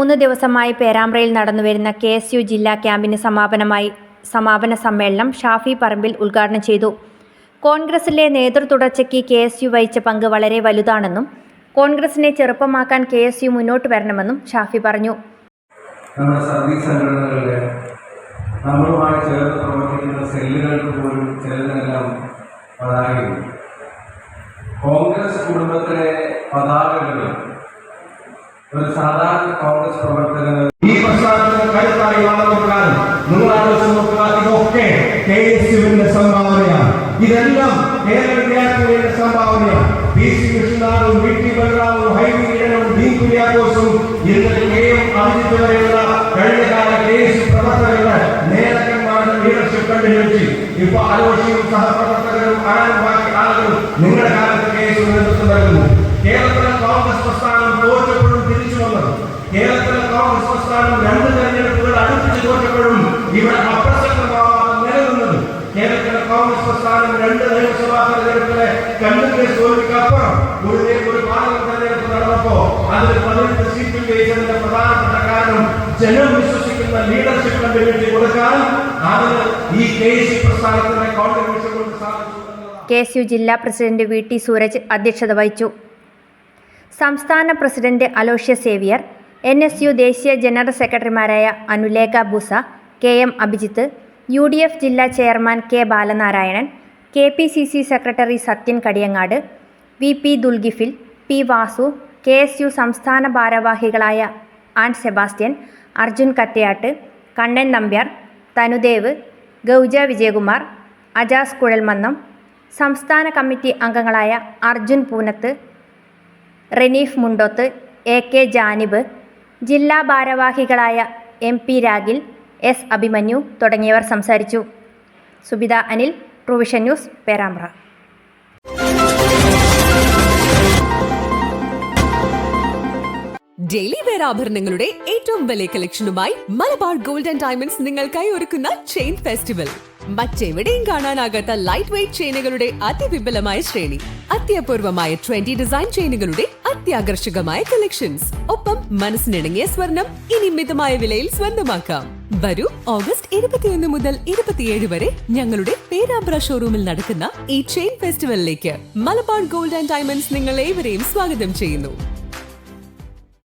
3 ദിവസമായി പേരാമ്പ്രയിൽ നടന്നുവരുന്ന KSU ജില്ലാ ക്യാമ്പിന് സമാപന സമ്മേളനം ഷാഫി പറമ്പിൽ ഉദ്ഘാടനം ചെയ്തു. കോൺഗ്രസിലെ നേതൃതുടർച്ചയ്ക്ക് KSU വഹിച്ച പങ്ക് വളരെ വലുതാണെന്നും കോൺഗ്രസിനെ ചെറുപ്പമാക്കാൻ KSU മുന്നോട്ട് വരണമെന്നും ഷാഫി പറഞ്ഞു. നമ്മുടെ സർവീസ് സംഘടനകളിലെ നമ്മളുമായി ചേർന്ന് പ്രവർത്തിക്കുന്ന സെല്ലുകൾക്ക് പോലും ചിലതിനെല്ലാം പതാകയുണ്ട്. കോൺഗ്രസ് കുടുംബത്തിലെ പതാകകൾ ഒരു സാധാരണ കോൺഗ്രസ് പ്രവർത്തകന് ഈ പ്രസ്ഥാനത്തിന് കരുത്തായി വളർന്നുകൊടുക്കാനും നിങ്ങൾ ആലോചിച്ച് നോക്കുക. ഇതൊക്കെ KSUവിന്റെ സംഭാവനയാണ്. ഇതെല്ലാം കേരള വിദ്യാർത്ഥികളുടെ സംഭാവനയാണ്. PC കൃഷ്ണനാഥും VT ബലറാമും ഹൈബി ഈഡനും ഡി കുര്യാക്കോസും അഭിജിത്ത് വരെയുള്ള കഴിഞ്ഞകാല KSU പ്രവർത്തകരുടെ നേതാക്കന്മാരുടെ ലീഡർഷിപ്പ് കണ്ടുപിടിച്ച് ഇപ്പൊ ആലോചിയും സഹപ്രവർത്തകരും ആരും ബാക്കി ആളുകളും നിങ്ങളുടെ കാലത്ത് KSU നേതൃത്വം നൽകുന്നു. കേരളത്തിലെ കോൺഗ്രസ് പ്രസ്ഥാനം തോറ്റപ്പോഴും തിരിച്ചു വന്നത്, കേരളത്തിലെ കോൺഗ്രസ് പ്രസ്ഥാനം 2 തെരഞ്ഞെടുപ്പുകൾ അടുപ്പിച്ച് തോറ്റപ്പോഴും ഇവിടെ അപ്രസക്തമാവാതെ നിലനിന്നത്, കേരളത്തിലെ കോൺഗ്രസ് പ്രസ്ഥാനം 2 നിയമസഭാ തെരഞ്ഞെടുപ്പിലെ കണ്ടിന്യൂസ് തോൽവിക്കപ്പുറം ഒരു പാർലമെന്റ് തെരഞ്ഞെടുപ്പ് നടന്നപ്പോ അതിൽ 18 സീറ്റിൽ ജയിച്ചതിന്റെ പ്രധാനപ്പെട്ട കാരണം ജനം വിശ്വസിക്കുന്ന ലീഡർഷിപ്പ് കണ്ടുപിടിച്ച് കൊടുക്കാൻ അതിന് ഈ KSU പ്രസ്ഥാനത്തിന്റെ കോൺട്രിബ്യൂഷൻ കൊണ്ട് സാധിച്ചു. KSU ജില്ലാ പ്രസിഡന്റ് VT സൂരജ് അധ്യക്ഷത വഹിച്ചു. സംസ്ഥാന പ്രസിഡന്റ് അലോഷ്യസ് സേവ്യർ, NSU ദേശീയ ജനറൽ സെക്രട്ടറിമാരായ Anulekha Busa, KM Abhijith, UDF ജില്ലാ chairman K Balanarayanan, KPCC secretary Sathyan Kadiyangad, VP ദുൽഗിഫിൽ, P Vasu, KSU സംസ്ഥാന ഭാരവാഹികളായ ആൻ സെബാസ്റ്റ്യൻ, അർജുൻ കറ്റയാട്ട്, കണ്ണൻ നമ്പ്യാർ, തനുദേവ്, ഗൗജ വിജയകുമാർ, അജാസ് കുഴൽമന്നം, സംസ്ഥാന കമ്മിറ്റി അംഗങ്ങളായ അർജുൻ പൂനത്ത്, റെനീഫ് മുണ്ടോത്ത്, AK ജാനിബ്, ജില്ലാ ഭാരവാഹികളായ MP രാഗിൽ, S അഭിമന്യു തുടങ്ങിയവർ സംസാരിച്ചു. Subitha Anil, provision news, Perambra. Daily wear ആഭരണങ്ങളുടെ ഏറ്റവും വലിയ കളക്ഷനുമായി മലബാർ ഗോൾഡ് ആൻഡ് ഡയമണ്ട്സ് നിങ്ങൾക്കായി ഒരുക്കുന്ന ചെയിൻ ഫെസ്റ്റിവൽ. മറ്റെവിടെയും കാണാനാകാത്ത ലൈറ്റ് വെയ്റ്റ് ചെയിനുകളുടെ അതിവിപുലമായ ശ്രേണി, അത്യപൂർവമായ ട്രെൻഡി ഡിസൈൻ ചെയിനുകളുടെ അത്യാകർഷകമായ കളക്ഷൻസ്, ഒപ്പം മനസ്സിനിണങ്ങിയ സ്വർണം ഇനി മിതമായ വിലയിൽ സ്വന്തമാക്കാം. വരൂ, ഓഗസ്റ്റ് 21 മുതൽ 27 വരെ ഞങ്ങളുടെ പേരാമ്പ്ര ഷോറൂമിൽ നടക്കുന്ന ഈ ചെയിൻ ഫെസ്റ്റിവലിലേക്ക് മലബാർ ഗോൾഡ് ആൻഡ് ഡയമണ്ട്സ് നിങ്ങൾ ഏവരെയും സ്വാഗതം ചെയ്യുന്നു.